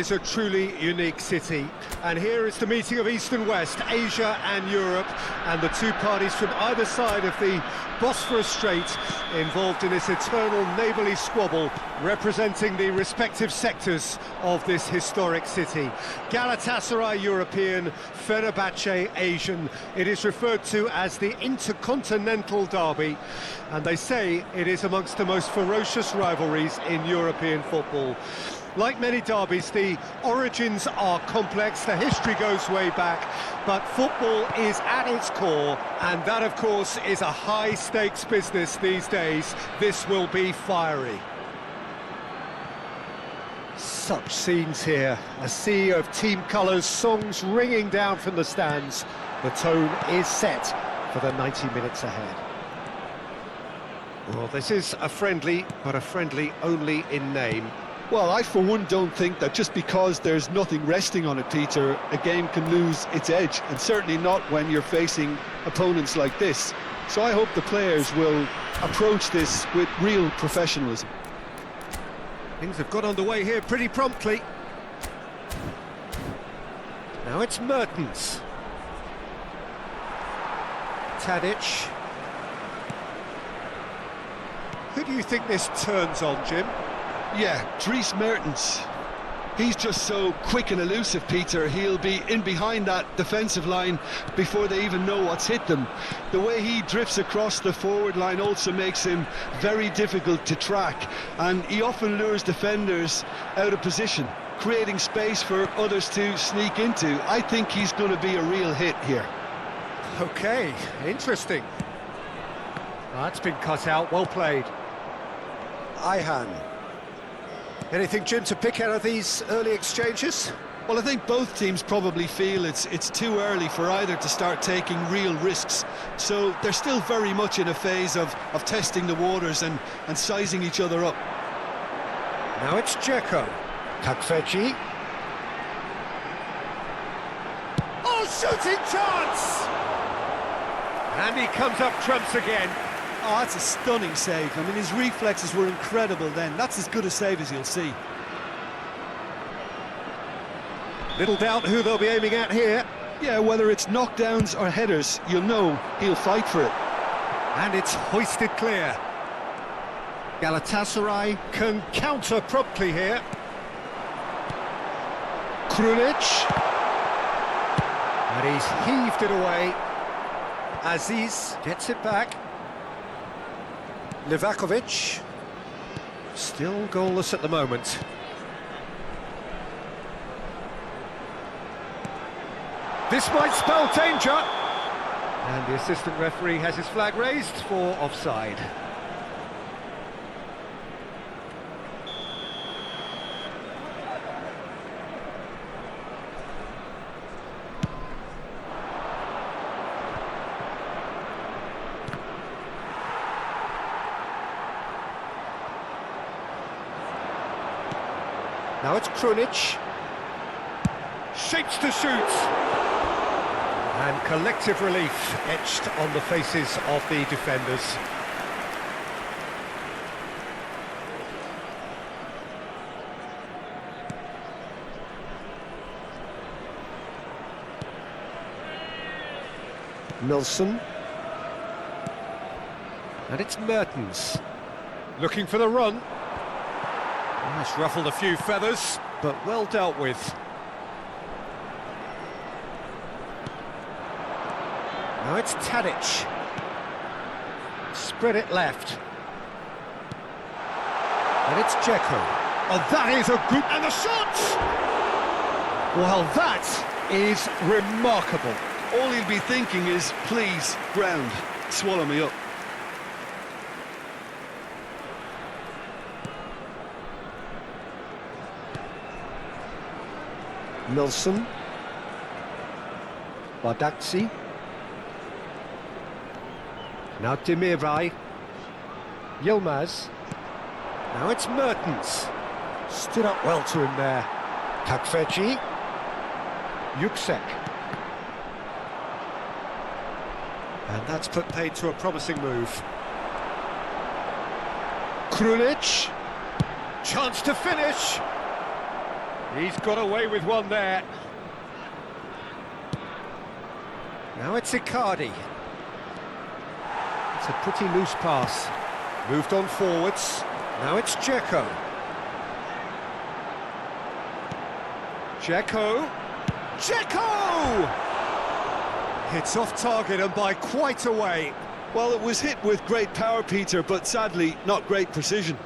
is a truly unique city, and here is the meeting of East and West, Asia and Europe, and the two parties from either side of the Bosphorus Strait involved in this eternal neighbourly squabble, representing the respective sectors of this historic city. Galatasaray European, Fenerbahce Asian. It is referred to as the Intercontinental Derby, and they say it is amongst the most ferocious rivalries in European football. Like many derbies, the origins are complex, the history goes way back, but football is at its core, and that, of course, is a high-stakes business these days. This will be fiery. Such scenes here, a sea of team colours, songs ringing down from the stands. The tone is set for the 90 minutes ahead. Well, this is a friendly, but a friendly only in name. Well, I for one don't think that just because there's nothing resting on it, Peter, a game can lose its edge, and certainly not when you're facing opponents like this. So I hope the players will approach this with real professionalism. Things have got underway here pretty promptly. Now it's Mertens. Tadic. Who do you think this turns on, Jim? Yeah, Dries Mertens. He's just so quick and elusive, Peter. He'll be in behind that defensive line before they even know what's hit them. The way he drifts across the forward line also makes him very difficult to track, and he often lures defenders out of position, creating space for others to sneak into. I think he's going to be a real hit here. Okay, interesting. That's been cut out, well played. Ayhan. Anything, Jim, to pick out of these early exchanges? Well, I think both teams probably feel it's too early for either to start taking real risks. So they're still very much in a phase of testing the waters and sizing each other up. Now it's Dzeko. Kakfeci. Oh, shooting chance! And he comes up trumps again. Oh, that's a stunning save. I mean, his reflexes were incredible then. That's as good a save as you'll see. Little doubt who they'll be aiming at here. Yeah, whether it's knockdowns or headers, you'll know he'll fight for it. And it's hoisted clear. Galatasaray can counter promptly here. Krunic. And he's heaved it away. Aziz gets it back. Livakovic, still goalless at the moment. This might spell danger. And the assistant referee has his flag raised for offside. Now it's Krunic. Shapes to shoot. And collective relief etched on the faces of the defenders. Nilsson. And it's Mertens. Looking for the run. That's ruffled a few feathers, but well dealt with. Now it's Tadic. Spread it left. And it's Dzeko. Oh, that is a good... And the shot! Well, that is remarkable. All he'll be thinking is, please, ground, swallow me up. Nilsson. Bardakci. Now Demirai. Yilmaz. Now it's Mertens. Stood up well to him there. Kakfeci. Yüksek. And that's put paid to a promising move. Krunic. Chance to finish. He's got away with one there. Now it's Icardi. It's a pretty loose pass. Moved on forwards. Now it's Dzeko. Dzeko! Hits off target and by quite a way. Well, it was hit with great power, Peter, but sadly not great precision.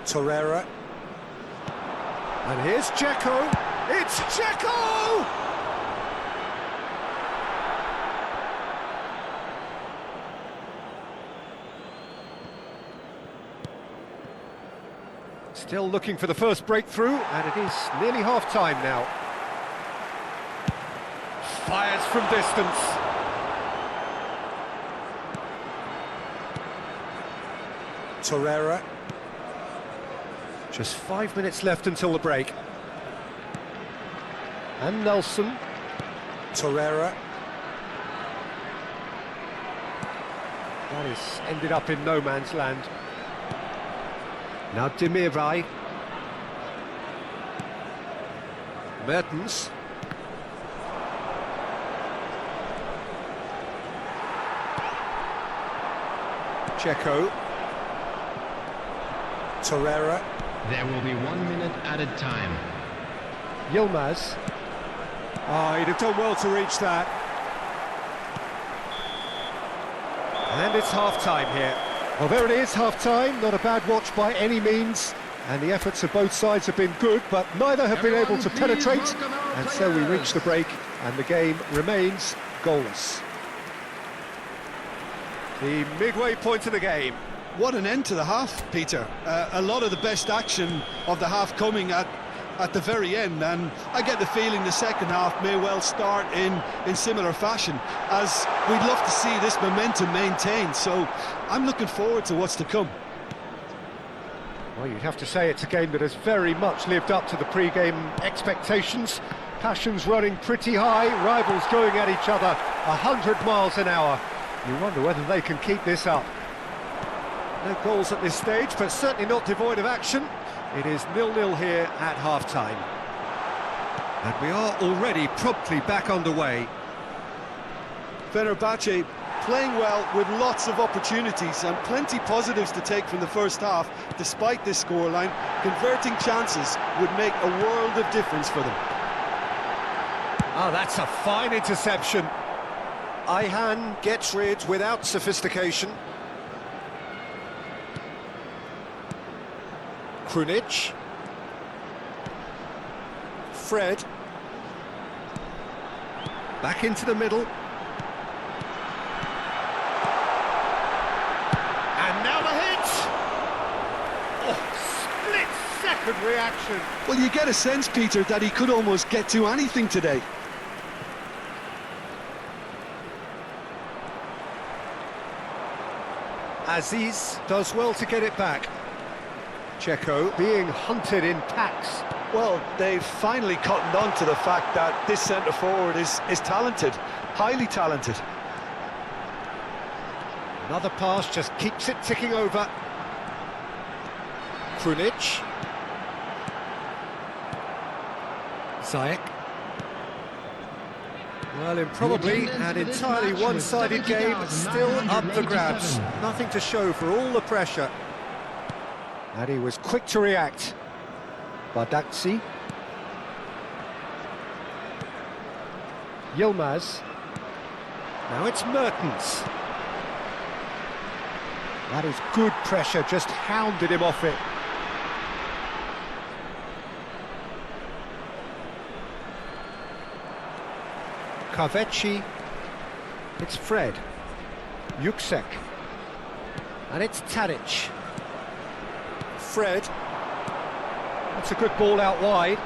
Torreira. And here's Dzeko. It's Dzeko! Still looking for the first breakthrough, and it is nearly half-time now. Fires from distance. Torreira. Just 5 minutes left until the break. And Nelson. Torreira. That is ended up in no man's land. Now Demirai. Mertens. Dzeko. Torreira. There will be 1 minute added time. Yilmaz. Oh, he'd have done well to reach that. And it's half-time here. Well, there it is, half-time. Not a bad watch by any means. And the efforts of both sides have been good, but neither have been able to penetrate. And so we reach the break, and the game remains goalless. The midway point of the game. What an end to the half, Peter. A lot of the best action of the half coming at the very end, and I get the feeling the second half may well start in similar fashion, as we'd love to see this momentum maintained, so I'm looking forward to what's to come. Well, you'd have to say it's a game that has very much lived up to the pre-game expectations. Passions running pretty high, rivals going at each other 100 miles an hour. You wonder whether they can keep this up. No goals at this stage, but certainly not devoid of action. It is 0-0 here at half-time. And we are already promptly back underway. Fenerbahce playing well with lots of opportunities and plenty positives to take from the first half. Despite this scoreline, converting chances would make a world of difference for them. Oh, that's a fine interception. Ayhan gets rid without sophistication. Krunic. Fred. Back into the middle. And now the hit! Oh, split-second reaction. Well, you get a sense, Peter, that he could almost get to anything today. Aziz does well to get it back. Dzeko being hunted in packs. Well, they've finally cottoned on to the fact that this centre-forward is talented, highly talented. Another pass just keeps it ticking over. Krunic. Ziyech. Well, in probably an entirely one-sided game, still up for grabs. Nothing to show for all the pressure. And he was quick to react. Badaxi. Yilmaz. Now it's Mertens. That is good pressure, just hounded him off it. Kaveci. It's Fred. Yüksek. And it's Tadic. Fred. That's a good ball out wide.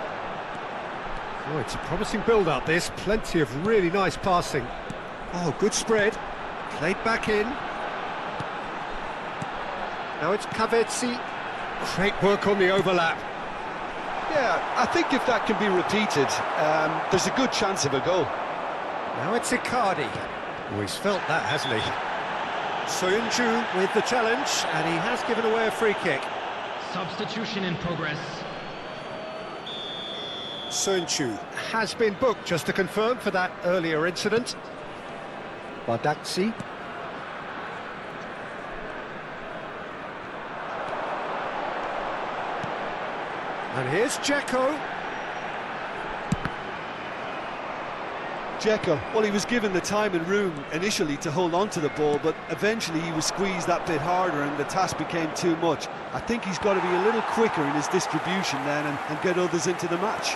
Oh, it's a promising build-up, this. Plenty of really nice passing. Oh, good spread. Played back in. Now it's Kaveci. Great work on the overlap. Yeah, I think if that can be repeated, there's a good chance of a goal. Now it's Icardi. Oh, he's felt that, hasn't he? Soyuncu with the challenge, and he has given away a free kick. Substitution in progress. Soyuncu has been booked, just to confirm, for that earlier incident. Bardakci. And here's Dzeko. Dzeko, well, he was given the time and room initially to hold on to the ball, but eventually he was squeezed that bit harder and the task became too much. I think he's got to be a little quicker in his distribution then and get others into the match.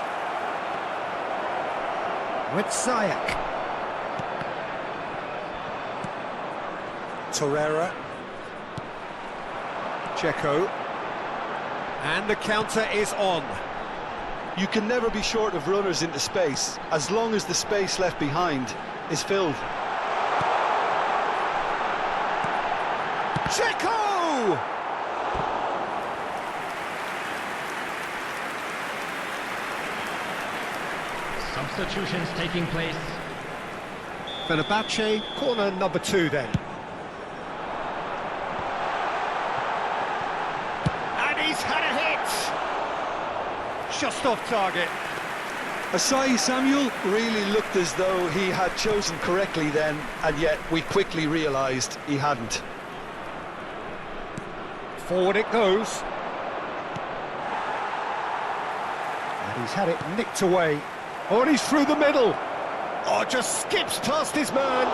With Zayak. Torreira. Dzeko. And the counter is on. You can never be short of runners into space, as long as the space left behind is filled. Dzeko! Substitutions taking place. Fenerbahce, corner number 2 then. And he's had a hit! Just off target. Asai Samuel really looked as though he had chosen correctly then, and yet we quickly realised he hadn't. Forward it goes. And he's had it nicked away. Oh, and he's through the middle. Oh, just skips past his man.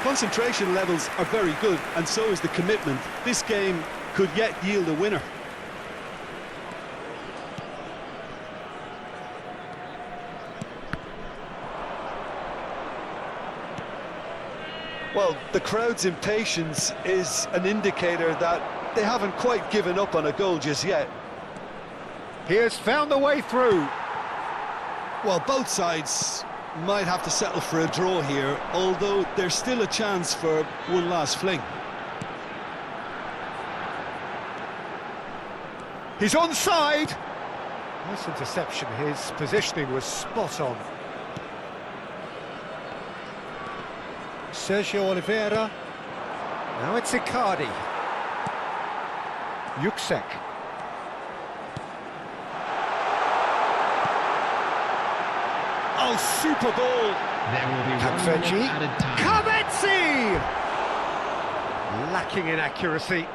Concentration levels are very good, and so is the commitment. This game could yet yield a winner. Well, the crowd's impatience is an indicator that they haven't quite given up on a goal just yet. He has found a way through. Well, both sides might have to settle for a draw here, although there's still a chance for one last fling. He's onside. Nice interception. His positioning was spot on. Sergio Oliveira. Now it's Icardi. Yuksek. Oh, super ball. There will be 1 Kanfechi. minute added time. Kametsi! Lacking in accuracy.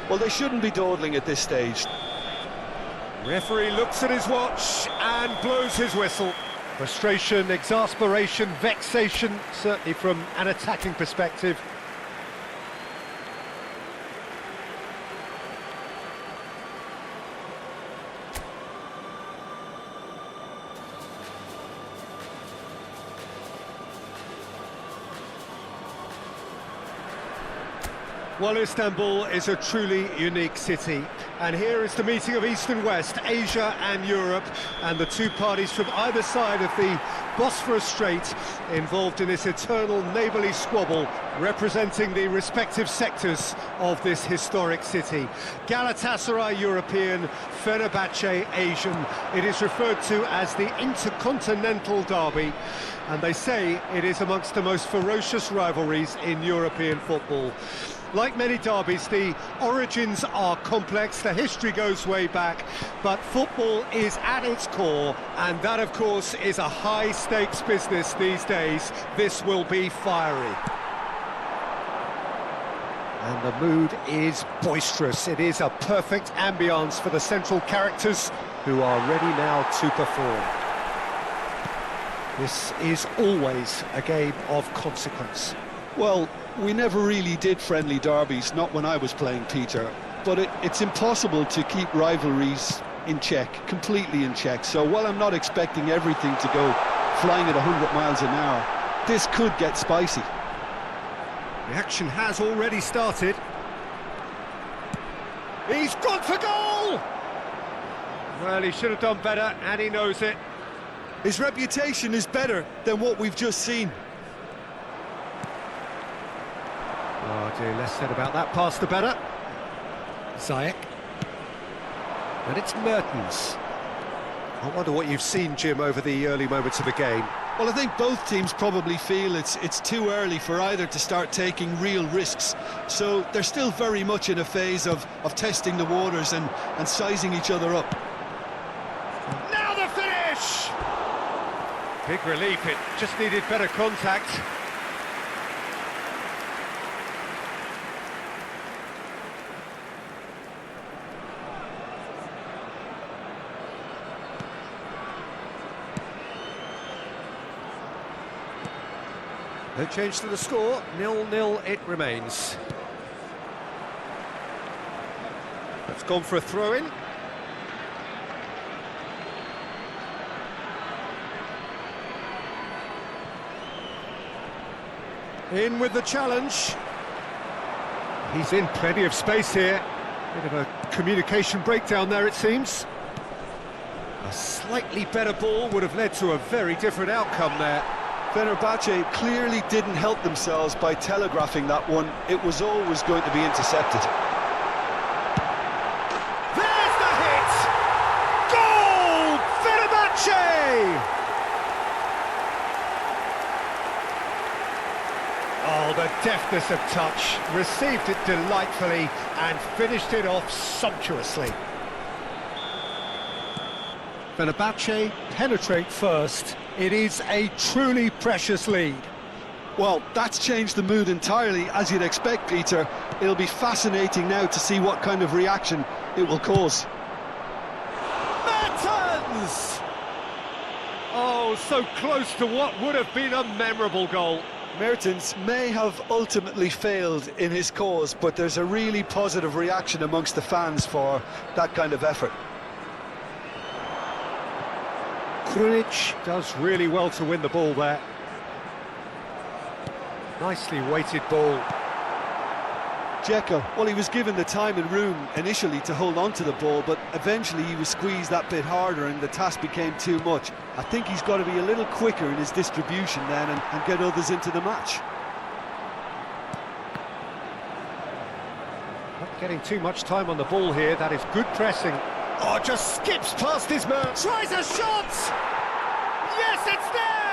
Well, they shouldn't be dawdling at this stage. Referee looks at his watch and blows his whistle. Frustration, exasperation, vexation, certainly from an attacking perspective. Well, Istanbul is a truly unique city, and here is the meeting of East and West, Asia and Europe, and the two parties from either side of the Bosphorus Strait involved in this eternal neighbourly squabble, representing the respective sectors of this historic city. Galatasaray European, Fenerbahce Asian. It is referred to as the Intercontinental Derby, and they say it is amongst the most ferocious rivalries in European football. Like many derbies, the origins are complex, the history goes way back, but football is at its core, and that, of course, is a high-stakes business these days. This will be fiery. And the mood is boisterous. It is a perfect ambience for the central characters who are ready now to perform. This is always a game of consequence. Well, we never really did friendly derbies, not when I was playing, Peter. But it's impossible to keep rivalries in check, completely in check. So while I'm not expecting everything to go flying at 100 miles an hour, this could get spicy. The action has already started. He's gone for goal! Well, he should have done better, and he knows it. His reputation is better than what we've just seen. Oh dear, less said about that pass the better. Ziyech. And it's Mertens. I wonder what you've seen, Jim, over the early moments of the game. Well, I think both teams probably feel it's too early for either to start taking real risks. So they're still very much in a phase of testing the waters and sizing each other up. Now the finish! Big relief, it just needed better contact. No change to the score, 0-0 it remains. It's gone for a throw-in. In with the challenge. He's in plenty of space here. Bit of a communication breakdown there, it seems. A slightly better ball would have led to a very different outcome there. Fenerbahce clearly didn't help themselves by telegraphing that one. It was always going to be intercepted. There's the hit! Goal! Fenerbahce! Oh, the deftness of touch. Received it delightfully and finished it off sumptuously. Fenerbahce penetrate first. It is a truly precious lead. Well, that's changed the mood entirely, as you'd expect, Peter. It'll be fascinating now to see what kind of reaction it will cause. Mertens! Oh, so close to what would have been a memorable goal. Mertens may have ultimately failed in his cause, but there's a really positive reaction amongst the fans for that kind of effort. Krunic does really well to win the ball there. Nicely weighted ball. Dzeko, well, he was given the time and room initially to hold on to the ball, but eventually he was squeezed that bit harder and the task became too much. I think he's got to be a little quicker in his distribution then and get others into the match. Not getting too much time on the ball here, that is good pressing. Oh, just skips past his man. Tries a shot! Yes, it's there!